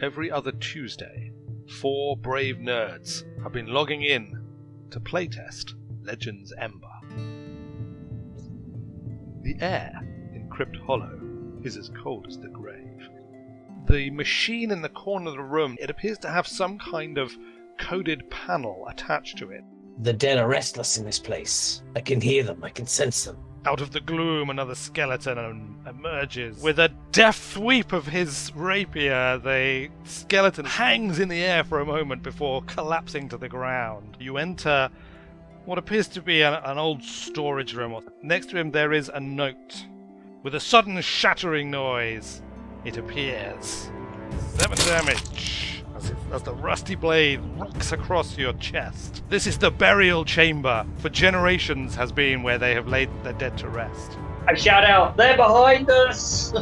Every other Tuesday, 4 brave nerds have been logging in to playtest Legends Ember. The air in Crypt Hollow is as cold as the grave. The machine in the corner of the room, it appears to have some kind of coded panel attached to it. The dead are restless in this place. I can hear them, I can sense them. Out of the gloom, another skeleton emerges. With a deft sweep of his rapier, the skeleton hangs in the air for a moment before collapsing to the ground. You enter what appears to be an old storage room. Next to him there is a note. With a sudden shattering noise, it appears. 7 damage. As the rusty blade rocks across your chest. This is the burial chamber. For generations has been where they have laid their dead to rest. I shout out, they're behind us!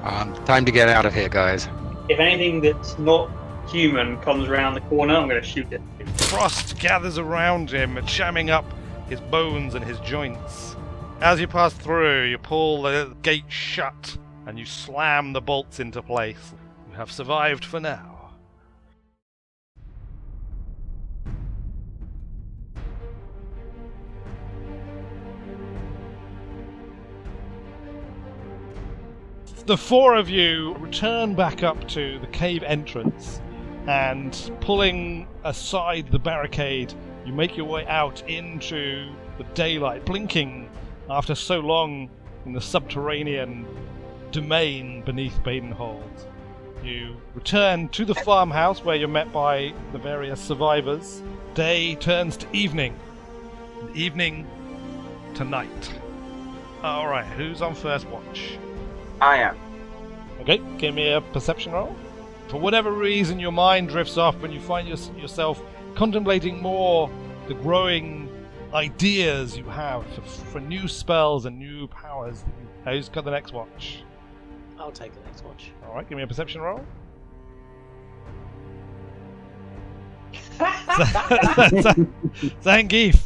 Time to get out of here, guys. If anything that's not human comes around the corner, I'm going to shoot it. Frost gathers around him, jamming up his bones and his joints. As you pass through, you pull the gate shut and you slam the bolts into place. You have survived for now. The 4 of you return back up to the cave entrance, and pulling aside the barricade, you make your way out into the daylight, blinking after so long in the subterranean domain beneath Badenhold. You return to the farmhouse where you're met by the various survivors. Day turns to evening, and evening to night. Alright, who's on first watch? I am. Okay, give me a perception roll. For whatever reason, your mind drifts off and you find yourself contemplating more the growing ideas you have for new spells and new powers. Who's got the next watch? I'll take the next watch. Alright, give me a perception roll. Zangief.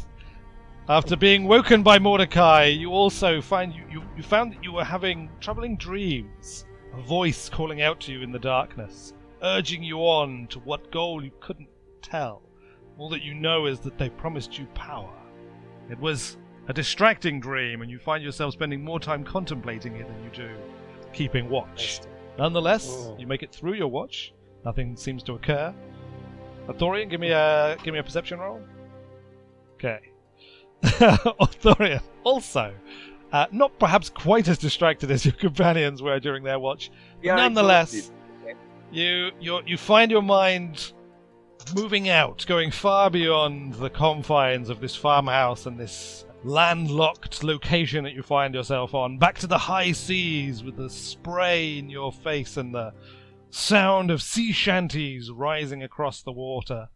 After being woken by Mordecai, you also find you found that you were having troubling dreams. A voice calling out to you in the darkness, urging you on to what goal you couldn't tell. All that you know is that they promised you power. It was a distracting dream, and you find yourself spending more time contemplating it than you do keeping watch. Nonetheless, you make it through your watch. Nothing seems to occur. Arthurian, give me a perception roll. Okay. Arthurian, also, not perhaps quite as distracted as your companions were during their watch. Yeah, nonetheless, you find your mind moving out, going far beyond the confines of this farmhouse and this landlocked location that you find yourself on, back to the high seas with the spray in your face and the sound of sea shanties rising across the water.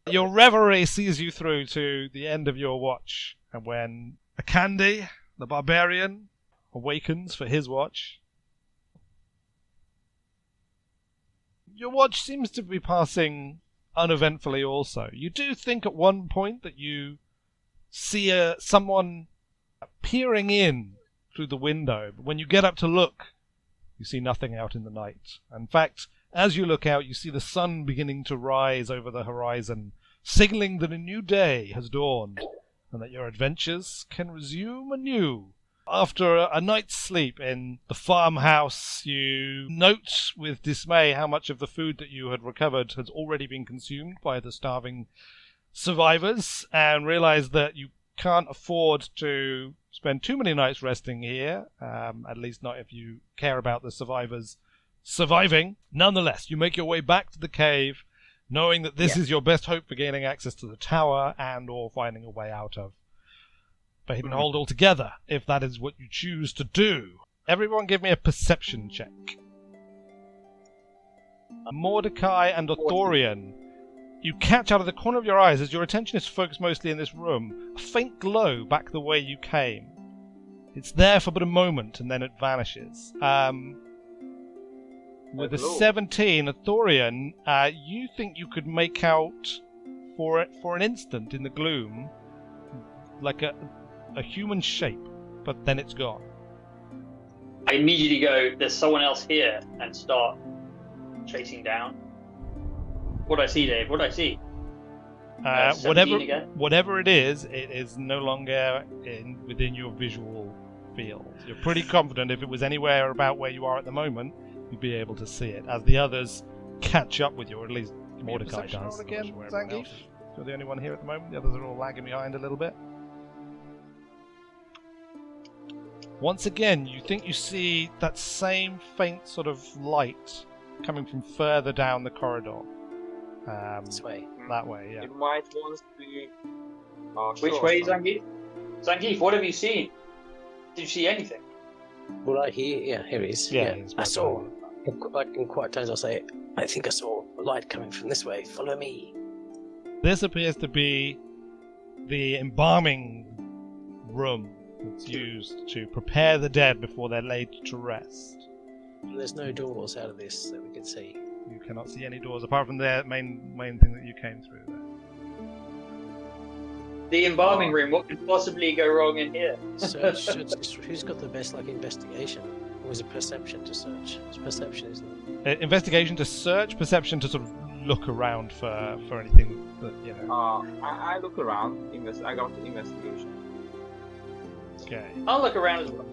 Your reverie sees you through to the end of your watch, and when Akandi, the barbarian, awakens for his watch, your watch seems to be passing uneventfully also. You do think at one point that you see someone peering in through the window, but when you get up to look, you see nothing out in the night. In fact, as you look out, you see the sun beginning to rise over the horizon, signaling that a new day has dawned, and that your adventures can resume anew. After a night's sleep in the farmhouse, you note with dismay how much of the food that you had recovered has already been consumed by the starving survivors, and realize that you can't afford to spend too many nights resting here, at least not if you care about the survivors surviving. Nonetheless, you make your way back to the cave, knowing that this is your best hope for gaining access to the tower and or finding a way out of Badenhold altogether, if that is what you choose to do. Everyone give me a perception check. Mordecai and Arthurian, you catch out of the corner of your eyes, as your attention is focused mostly in this room, a faint glow back the way you came. It's there for but a moment, and then it vanishes. With a 17, Arthurian, you think you could make out for an instant in the gloom, like a human shape, but then it's gone. I immediately go, there's someone else here, and start chasing down. What do I see, Dave? What do I see? 17 again? Whatever it is no longer within your visual field. You're pretty confident if it was anywhere about where you are at the moment, you'd be able to see it. As the others catch up with you, or at least Mordecai does. Again, Zangief. You're the only one here at the moment. The others are all lagging behind a little bit. Once again, you think you see that same faint sort of light coming from further down the corridor. This way. That way, yeah. It might want to be. Which way, Zangief? Zangief, what have you seen? Did you see anything? Well, here he is. Yeah, I saw. In quiet tones, I'll say, I think I saw a light coming from this way. Follow me. This appears to be the embalming room that's used to prepare the dead before they're laid to rest. There's no doors out of this that we can see. You cannot see any doors apart from the main thing that you came through there. The embalming room, what could possibly go wrong in here? Search. Who's got the best investigation? Or is it perception to search? It's perception, isn't it? Investigation to search, perception to sort of look around for anything that, you know. I look around. I got the investigation. Okay. I'll look around as well.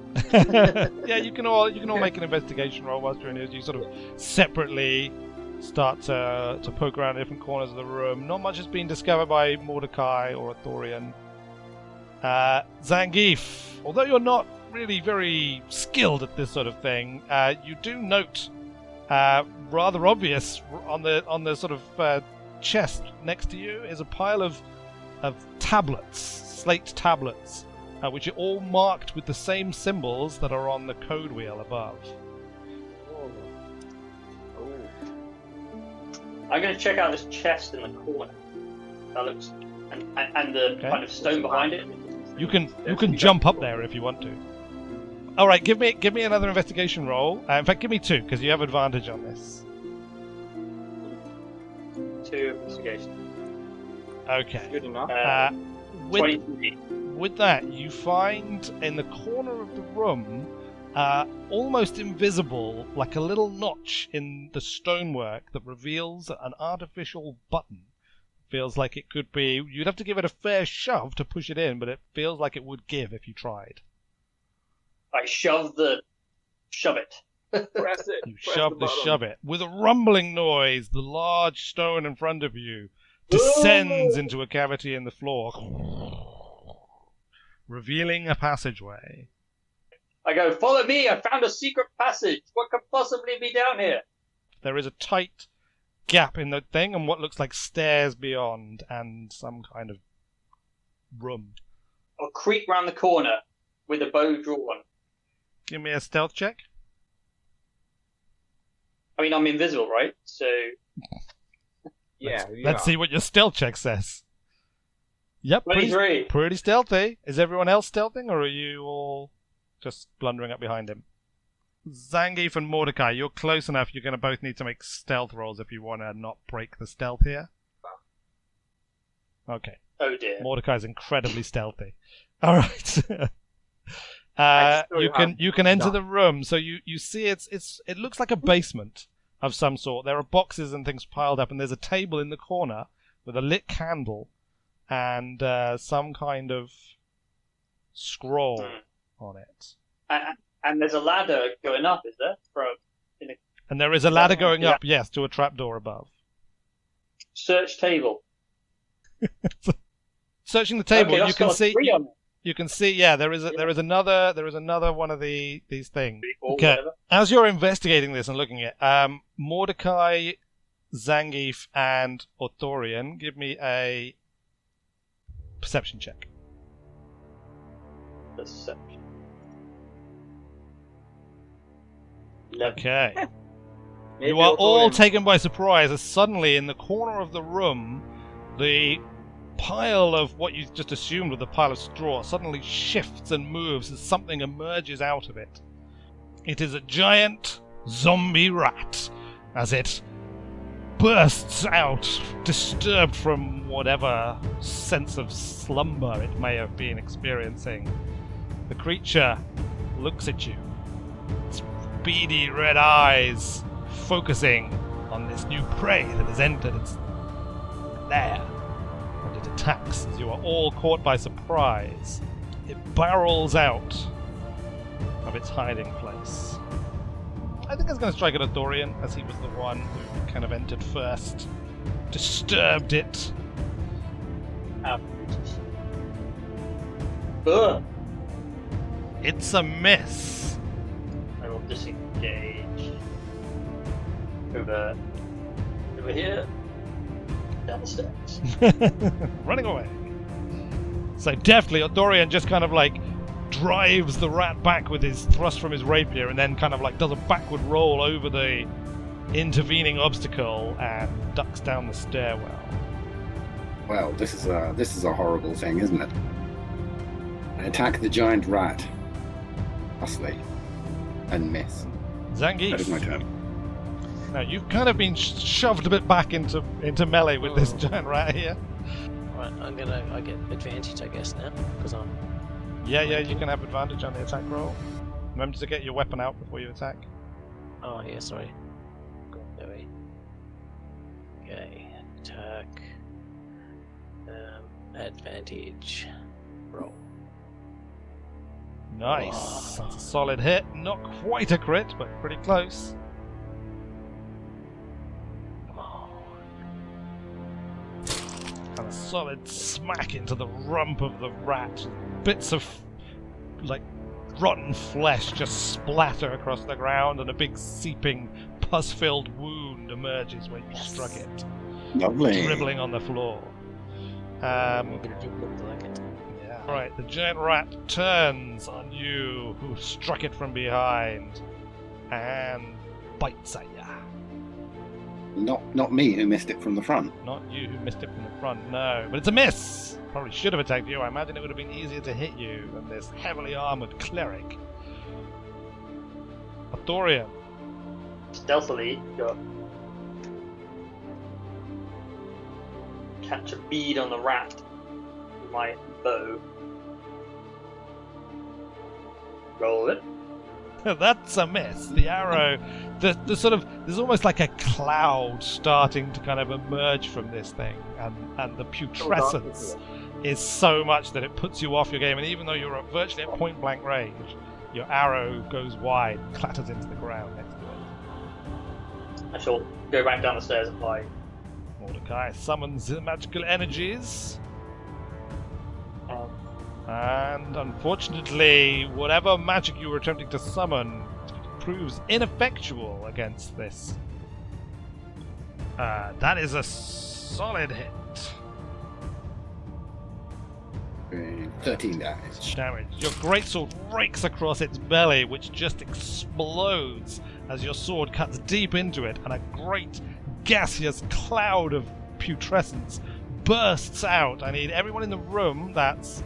Yeah, you can all make an investigation roll whilst you're in here. You sort of separately start to poke around different corners of the room. Not much has been discovered by Mordecai or Thorian. Zangief, although you're not really very skilled at this sort of thing, you do note rather obvious on the sort of chest next to you is a pile of tablets, slate tablets. Which are all marked with the same symbols that are on the code wheel above. I'm going to check out this chest in the corner. That looks, and the kind of stone behind it. You can jump up there if you want to. All right, give me another investigation roll. In fact, give me 2 because you have advantage on this. 2 investigation. Okay. Good enough. 23. With that, you find in the corner of the room, almost invisible, like a little notch in the stonework that reveals an artificial button. Feels like it could be. You'd have to give it a fair shove to push it in, but it feels like it would give if you tried. I shove it. Press it. You shove it. With a rumbling noise, the large stone in front of you descends into a cavity in the floor, revealing a passageway. I go, follow me, I found a secret passage. What could possibly be down here? There is a tight gap in the thing and what looks like stairs beyond and some kind of room. I'll creep round the corner with a bow drawn. Give me a stealth check. I mean, I'm invisible, right? So... Yeah. Let's see what your stealth check says. Yep, 23. Pretty stealthy. Is everyone else stealthing, or are you all just blundering up behind him? Zangief and Mordecai, you're close enough. You're going to both need to make stealth rolls if you want to not break the stealth here. Okay. Oh dear. Mordecai's incredibly stealthy. All right. You can enter the room. So you see it looks like a basement of some sort. There are boxes and things piled up, and there's a table in the corner with a lit candle and some kind of scroll on it. And there's a ladder going up, is there? And there is a ladder going up, yes, to a trapdoor above. Search table. Searching the table, Okay, you can see. on it. You can see, yeah, there is another one of these things. Okay. Whatever. As you're investigating this and looking at Mordecai, Zangief, and Authorian, give me a perception check. Perception. Okay. Maybe You are all Authorian- taken by surprise as suddenly in the corner of the room, the pile of what you just assumed was the pile of straw suddenly shifts and moves as something emerges out of it. It is a giant zombie rat as it bursts out, disturbed from whatever sense of slumber it may have been experiencing. The creature looks at you, beady red eyes focusing on this new prey that has entered its lair. And it attacks as you are all caught by surprise. It barrels out of its hiding place. I think it's going to strike at Dorian, as he was the one who kind of entered first. Disturbed it. Ugh. It's a miss. I will disengage. Over here. Down the steps. Running away. So deftly, Dorian just kind of like drives the rat back with his thrust from his rapier and then kind of like does a backward roll over the intervening obstacle and ducks down the stairwell. Well, this is a horrible thing, isn't it? I attack the giant rat, thusly, and miss. Zangief. That is my turn. Now you've kind of been shoved a bit back into melee with this giant rat here. Right, I get advantage, I guess, now, because I'm... Yeah, you can have advantage on the attack roll. Remember to get your weapon out before you attack. Oh, yeah, sorry. Okay, attack. Advantage. Roll. Nice. That's a solid hit. Not quite a crit, but pretty close. Come on. And a solid smack into the rump of the rat. Bits of, like, rotten flesh just splatter across the ground, and a big seeping, pus-filled wound emerges where you struck it. Lovely. Dribbling on the floor. It looked like it. Yeah. Right, the giant rat turns on you, who struck it from behind, and bites at ya. Not me who missed it from the front. Not you who missed it from the front, no. But it's a miss! Probably should have attacked you. I imagine it would have been easier to hit you than this heavily armoured cleric. Arthurian. Stealthily, go. Catch a bead on the rat with my bow. Roll it. That's a miss. The arrow, the sort of, there's almost like a cloud starting to kind of emerge from this thing, and the putrescence is so much that it puts you off your game, and even though you're virtually at point blank range, your arrow goes wide, clatters into the ground next to it. I shall go back down the stairs and hide. Mordecai summons the magical energies. And unfortunately, whatever magic you were attempting to summon proves ineffectual against this. That is a solid hit. 13 damage. Your greatsword rakes across its belly, which just explodes as your sword cuts deep into it, and a great gaseous cloud of putrescence bursts out. I need everyone in the room, that's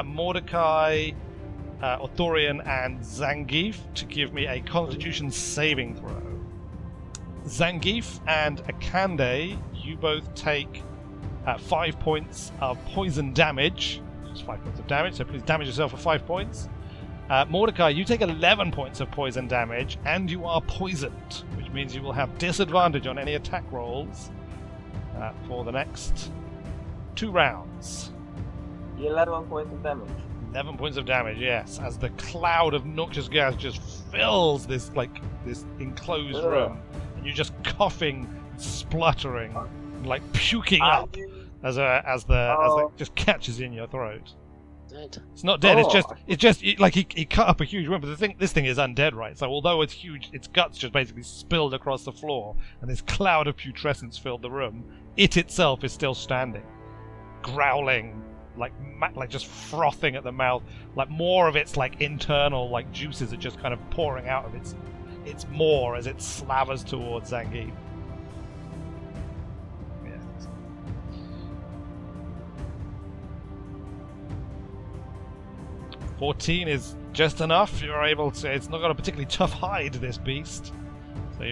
Mordecai, Arthurian, and Zangief, to give me a Constitution saving throw. Zangief and Akande, you both take 5 points of poison damage. Just 5 points of damage, so please damage yourself for 5 points. Mordecai, you take 11 points of poison damage, and you are poisoned, which means you will have disadvantage on any attack rolls for the next 2 rounds. 11 points of damage. 11 points of damage, yes, as the cloud of noxious gas just fills this enclosed room, and you're just coughing, spluttering, like puking up as it just catches in your throat. Dead. It's not dead. It's just like he cut up a huge wound. But this thing is undead, right? So although it's huge, its guts just basically spilled across the floor, and this cloud of putrescence filled the room. It itself is still standing, growling, like just frothing at the mouth. Like more of its like internal like juices are just kind of pouring out of its maw as it slavers towards Zangief. 14 is just enough. You're able to. It's not got a particularly tough hide, this beast. So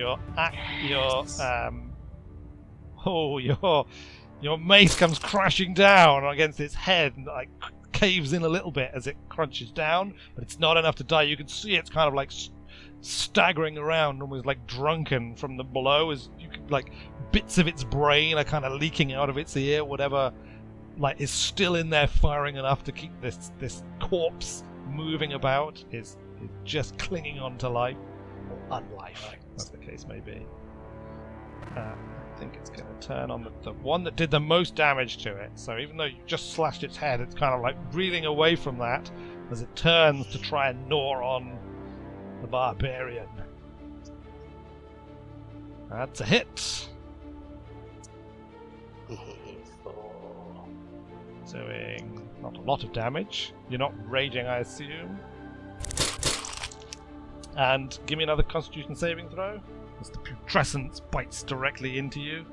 your mace comes crashing down against its head and like caves in a little bit as it crunches down, but it's not enough to die. You can see it's kind of like staggering around, almost like drunken from the blow, as you could, like, bits of its brain are kind of leaking out of its ear, whatever, like, is still in there firing enough to keep this corpse moving about is just clinging on to life, or unlife, as the case may be. I think it's going to turn on the one that did the most damage to it. So even though you just slashed its head, it's kind of like reeling away from that as it turns to try and gnaw on the barbarian. That's a hit. Doing not a lot of damage. You're not raging, I assume. And give me another Constitution saving throw, as the putrescence bites directly into you.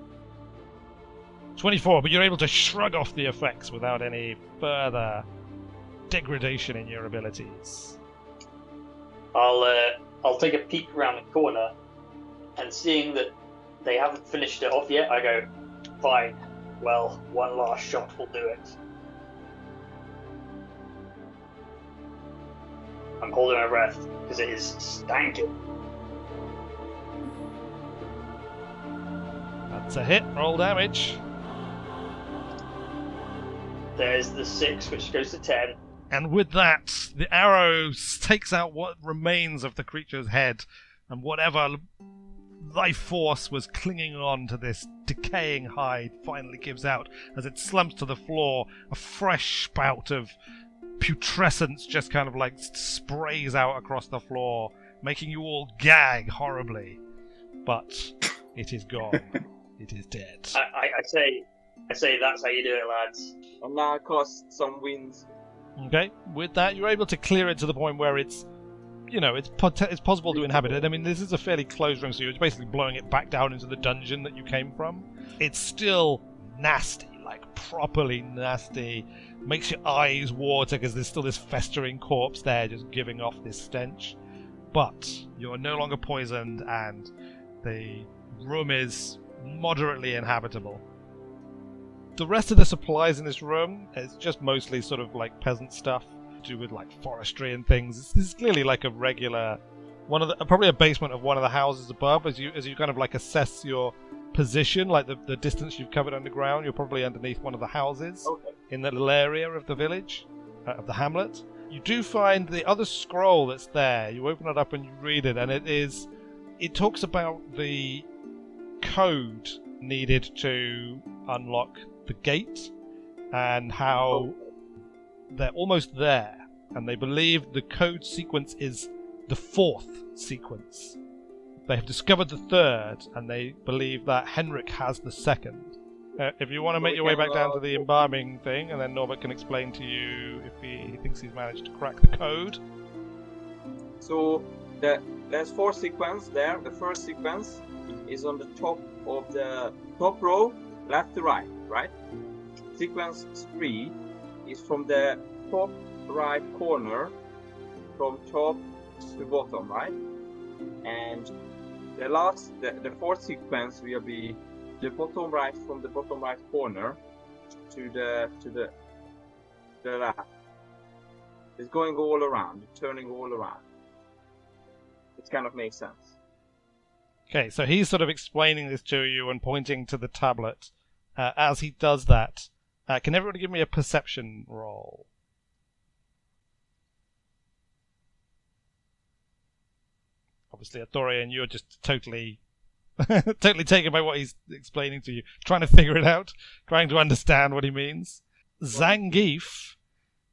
24, but you're able to shrug off the effects without any further degradation in your abilities. I'll take a peek around the corner, and seeing that they haven't finished it off yet, I go, fine. Well, one last shot will do it. I'm holding my breath because it is stanking. That's a hit. Roll damage. There's the 6, which goes to 10. And with that, the arrow takes out what remains of the creature's head, and whatever life force was clinging on to this decaying hide finally gives out as it slumps to the floor. A fresh spout of putrescence just kind of like sprays out across the floor, making you all gag horribly. But it is gone. It is dead. I say that's how you do it, lads. And now cast some winds. Okay, with that, you're able to clear it to the point where it's, you know, it's possible to inhabit it. I mean, this is a fairly closed room, so you're basically blowing it back down into the dungeon that you came from. It's still nasty, like properly nasty. Makes your eyes water because there's still this festering corpse there just giving off this stench. But you're no longer poisoned, and the room is moderately inhabitable. The rest of the supplies in this room is just mostly sort of like peasant stuff to do with like forestry and things. This is clearly like a regular probably a basement of one of the houses above. As you kind of like assess your position, like the distance you've covered underground, you're probably underneath one of the houses in that little area of the village, of the hamlet. You do find the other scroll that's there. You open it up and you read it, and it talks about the code needed to unlock the gate and how they're almost there, and they believe the code sequence is the 4th sequence. They have discovered the 3rd, and they believe that Henrik has the 2nd. If you want to make your way back down to the embalming thing, and then Norbert can explain to you if he thinks he's managed to crack the code. So there's 4 sequences there. The first sequence is on the top of the top row, left to right, right? Sequence 3 is from the top right corner, from top to bottom, right? And the 4th sequence will be the bottom right, from the bottom right corner to the left. It's going all around, turning all around. It kind of makes sense. Okay, so he's sort of explaining this to you and pointing to the tablet. As he does that, can everybody give me a perception roll? Obviously, Athorian, you're just totally taken by what he's explaining to you, trying to figure it out, trying to understand what he means. Zangief,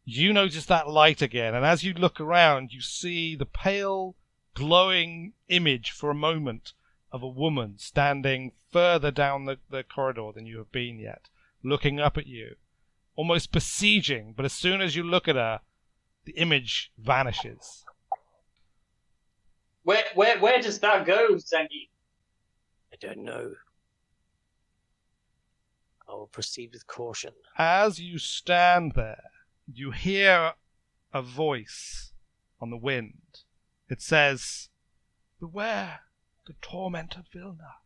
you notice that light again, and as you look around, you see the pale, glowing image for a moment of a woman standing further down the corridor than you have been yet, looking up at you, almost besieging, but as soon as you look at her, the image vanishes. Where does that go, Zangief? I don't know. I will proceed with caution. As you stand there, you hear a voice on the wind. It says, "Beware the torment of Vilna.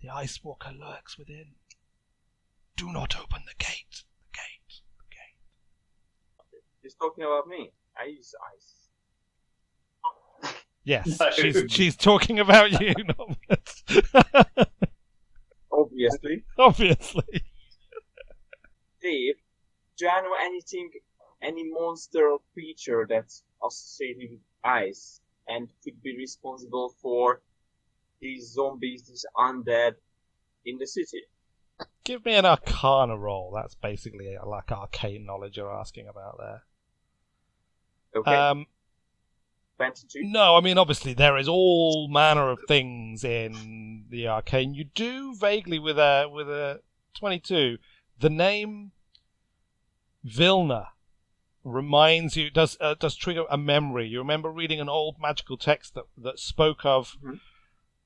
The Ice Walker lurks within. Do not open the gate. The gate. The gate." He's talking about me. I use ice. Yes, No. she's talking about you, not Obviously. obviously. Dave, do you know anything, any monster or creature that's associated with ice and could be responsible for these zombies, these undead in the city? Give me an Arcana roll. That's basically like arcane knowledge you're asking about there. Okay. 22. No, I mean, obviously there is all manner of things in the arcane. You do vaguely with a 22. The name Vilna reminds you, does trigger a memory. You remember reading an old magical text that spoke of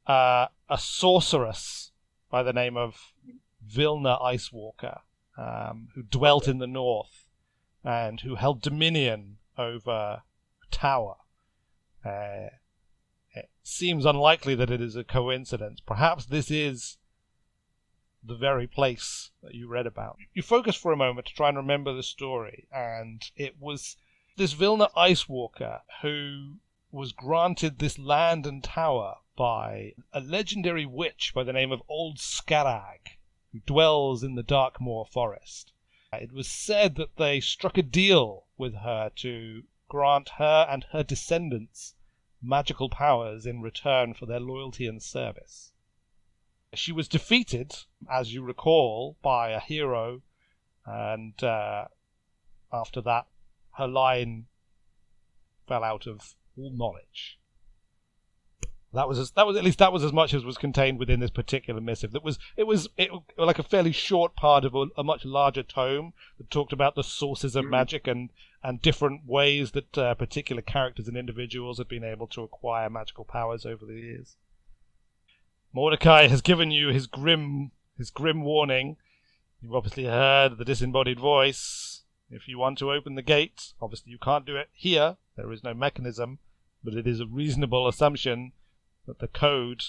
a sorceress by the name of Vilna Icewalker, who dwelt in the north and who held dominion over a tower. It seems unlikely that it is a coincidence. Perhaps this is the very place that you read about. You focus for a moment to try and remember the story, and it was this Vilna Icewalker who was granted this land and tower by a legendary witch by the name of Old Scarag, who dwells in the Darkmoor forest. It was said that they struck a deal with her to grant her and her descendants magical powers in return for their loyalty and service. She was defeated, as you recall, by a hero, and after that, her line fell out of all knowledge. That was as much as was contained within this particular missive. It was like a fairly short part of a much larger tome that talked about the sources of magic and different ways that particular characters and individuals had been able to acquire magical powers over the years. Mordecai has given you his grim warning. You've obviously heard the disembodied voice. If you want to open the gate, obviously you can't do it here. There is no mechanism, but it is a reasonable assumption that the code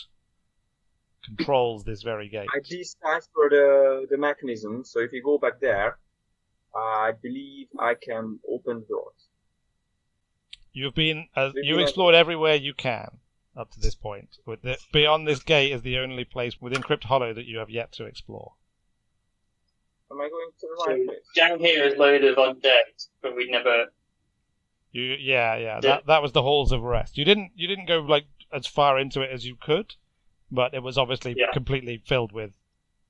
controls this very gate. I deciphered the mechanism, so if you go back there, I believe I can open the doors. You've been you explored everywhere you can up to this point. Beyond this gate is the only place within Crypt Hollow that you have yet to explore. Am I going to the right place? Down here is load of undead, but we never. That was the halls of rest. You didn't go like as far into it as you could, but it was obviously completely filled with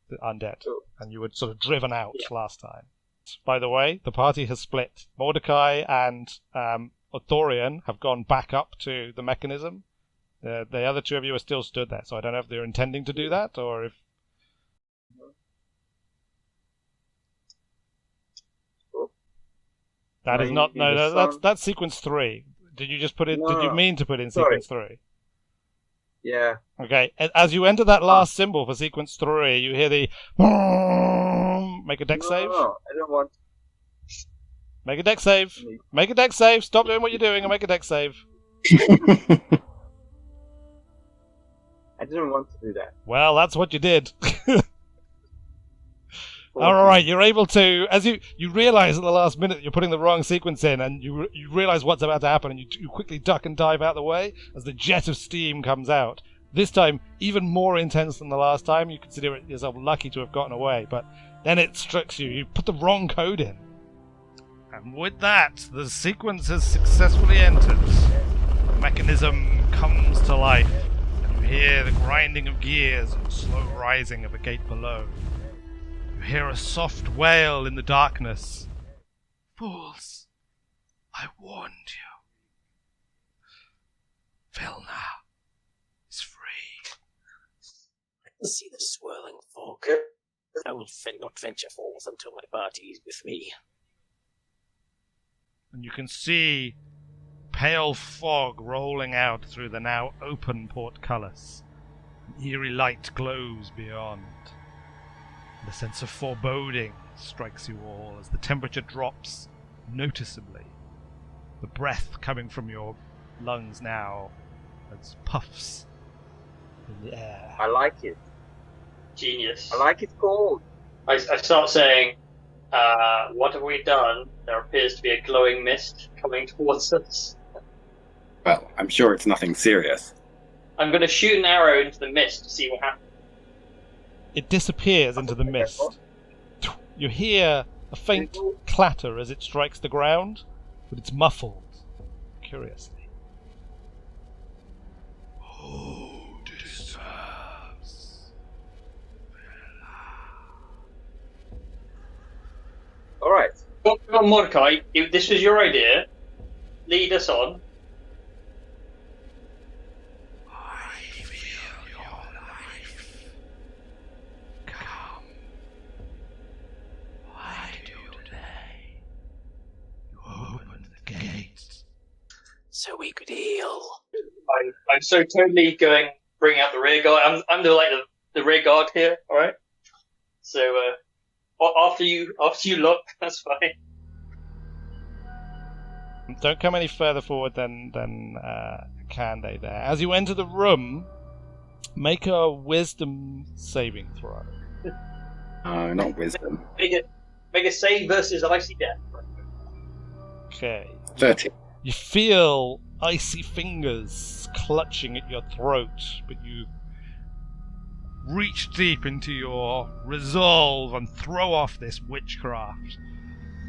the undead, and you were sort of driven out last time. By the way, the party has split. Mordecai and Othorian have gone back up to the mechanism. The other two of you are still stood there, so I don't know if they're intending to do that or if. That is not that's sequence 3. Did you just put in? Did you mean to put in sequence 3? Yeah. Okay. As you enter that last symbol for sequence 3, you hear the make a dex save. No, I don't want. Make a dex save. Make a dex save. Stop doing what you're doing and make a dex save. I didn't want to do that. Well, that's what you did. All right, you're able to, as you realize at the last minute that you're putting the wrong sequence in, and you realize what's about to happen, and you quickly duck and dive out of the way as the jet of steam comes out. This time, even more intense than the last time. You consider yourself lucky to have gotten away, but then it strikes you. You put the wrong code in. And with that, the sequence has successfully entered. The mechanism comes to life, and you hear the grinding of gears and the slow rising of a gate below. You hear a soft wail in the darkness. Fools, I warned you. Vilna is free. I can see the swirling fog. I will not venture forth until my party is with me. And you can see pale fog rolling out through the now open portcullis. An eerie light glows beyond. And a sense of foreboding strikes you all as the temperature drops noticeably. The breath coming from your lungs now as puffs in the air. I like it. Genius. I like it cold. I start saying, what have we done? There appears to be a glowing mist coming towards us. Well, I'm sure it's nothing serious. I'm going to shoot an arrow into the mist to see what happens. It disappears into the mist. You hear a faint clatter as it strikes the ground, but it's muffled, curiously. Who deserves? All right. Come on, Mordecai, if this was your idea, lead us on. I feel your life. Come. Why do today? You opened the gates. So we could heal. I'm so totally going bring out the rear guard. I'm the rear guard here. All right. So after you look, that's fine. Don't come any further forward than Cande there. As you enter the room, make a wisdom saving throw. Not wisdom. Make a save versus icy death. Okay. 30. You feel icy fingers clutching at your throat, but you reach deep into your resolve and throw off this witchcraft.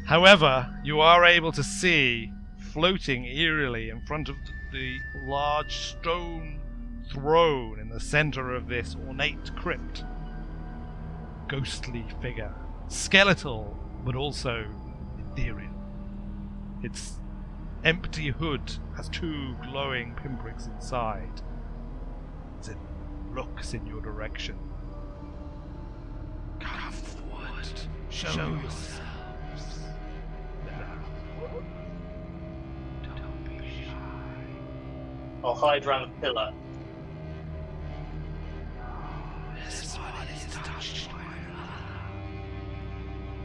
However, you are able to see, floating eerily in front of the large stone throne in the center of this ornate crypt, ghostly figure, skeletal, but also ethereal. Its empty hood has 2 glowing pinpricks inside as it looks in your direction. Come forward, show yourselves. Don't be shy. I'll hide around the pillar. This one is touched by another.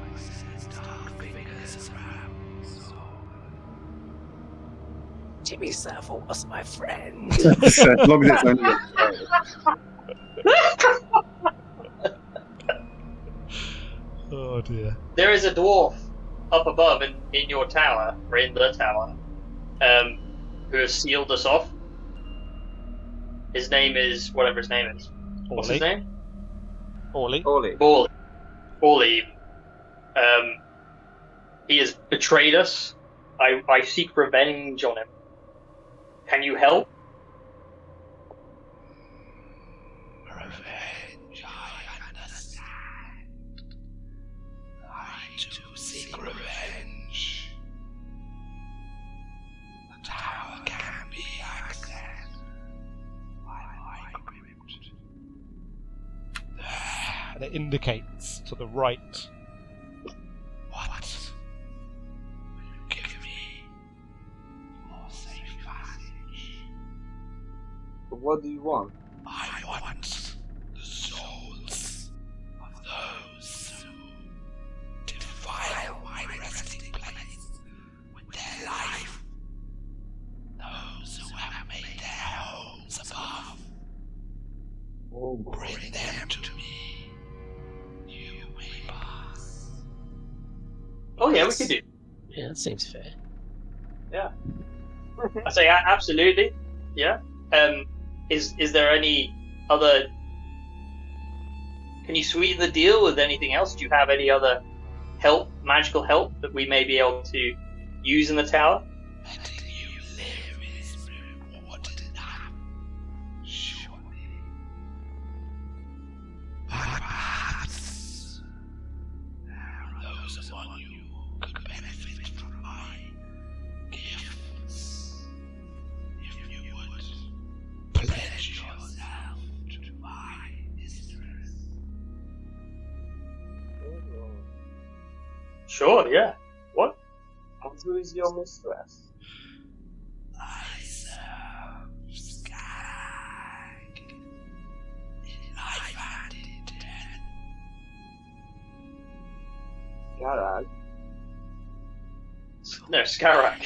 I sense dark fingers around the soul. Jimmy Savile was my friend. As long as it's only Oh dear. There is a dwarf up above in your tower, or in the tower, who has sealed us off. His name is whatever his name is. What's his name? Orly. Orly. He has betrayed us. I seek revenge on him. Can you help? Revenge, I understand. I too seek revenge. The tower can be accessed by my crypt. There, and it indicates to the right. What? Will you give me your safe passage? What do you want? I want the souls of those who defile my resting place with their life. Those who have made their homes above. Oh, Bring them to me. You may pass. Oh yeah, we could do. Yeah, that seems fair. Yeah. I say absolutely. Yeah. Is there any other? Can you sweeten the deal with anything else? Do you have any other help, magical help that we may be able to use in the tower? Letting you live is rewarded enough. Surely. But perhaps there are those among you who could benefit from my gifts. If you would pledge yourself to my mistress. Sure. Yeah. What? Who is your mistress? I serve Skag in life and in death. Karak? No, Skarak.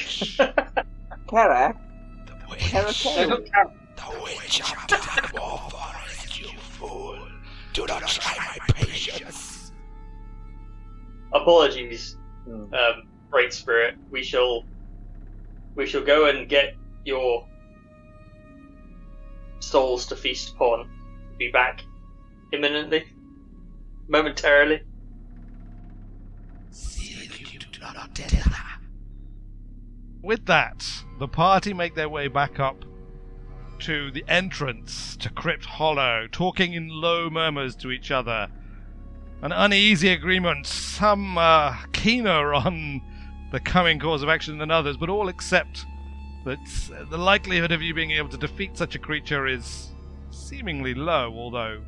Karak? The witch. Karak? No, not Karak. The witch of the Tugmore Forest, you fool. Do not try my patience. Apologies, Great Spirit. We shall go and get your souls to feast upon. Be back imminently, momentarily. With that, the party make their way back up to the entrance to Crypt Hollow, talking in low murmurs to each other. An uneasy agreement, some keener on the coming course of action than others, but all accept that the likelihood of you being able to defeat such a creature is seemingly low, although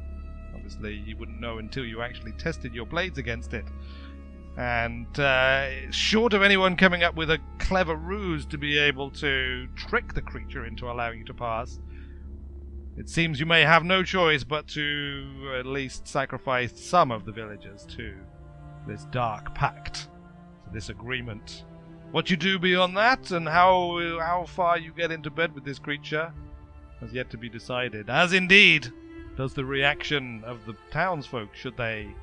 obviously you wouldn't know until you actually tested your blades against it. And short of anyone coming up with a clever ruse to be able to trick the creature into allowing you to pass, it seems you may have no choice but to at least sacrifice some of the villagers to this dark pact, to this agreement. What you do beyond that, and how far you get into bed with this creature, has yet to be decided. As indeed does the reaction of the townsfolk should they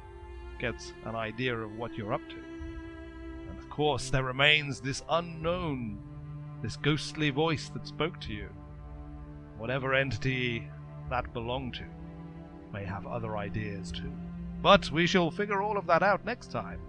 get an idea of what you're up to. And of course there remains this unknown, this ghostly voice that spoke to you. Whatever entity that belonged to may have other ideas too. But we shall figure all of that out next time